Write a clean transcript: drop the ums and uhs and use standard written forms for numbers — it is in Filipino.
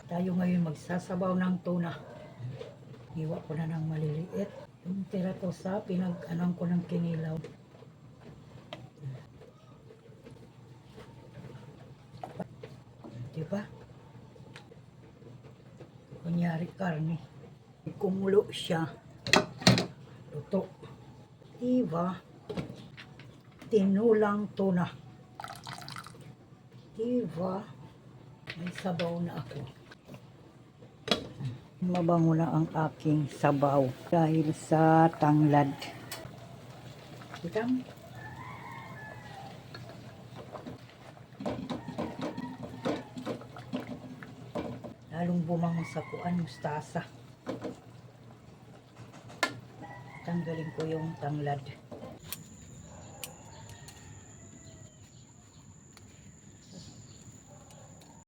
Tayo ngayon magsasabaw ng tuna. Iwa ko na ng maliliit. Yung tira ko sa pinag-anong ko ng kinilaw. Diba? Kunyari karne. Kumulo siya. Luto. Diba? Tinulang tuna. Diba? May sabaw na ako. Mabango na ang aking sabaw dahil sa tanglad. Kitang lalong bumango sa kuan, mustasa. Tanggalin ko yung tanglad.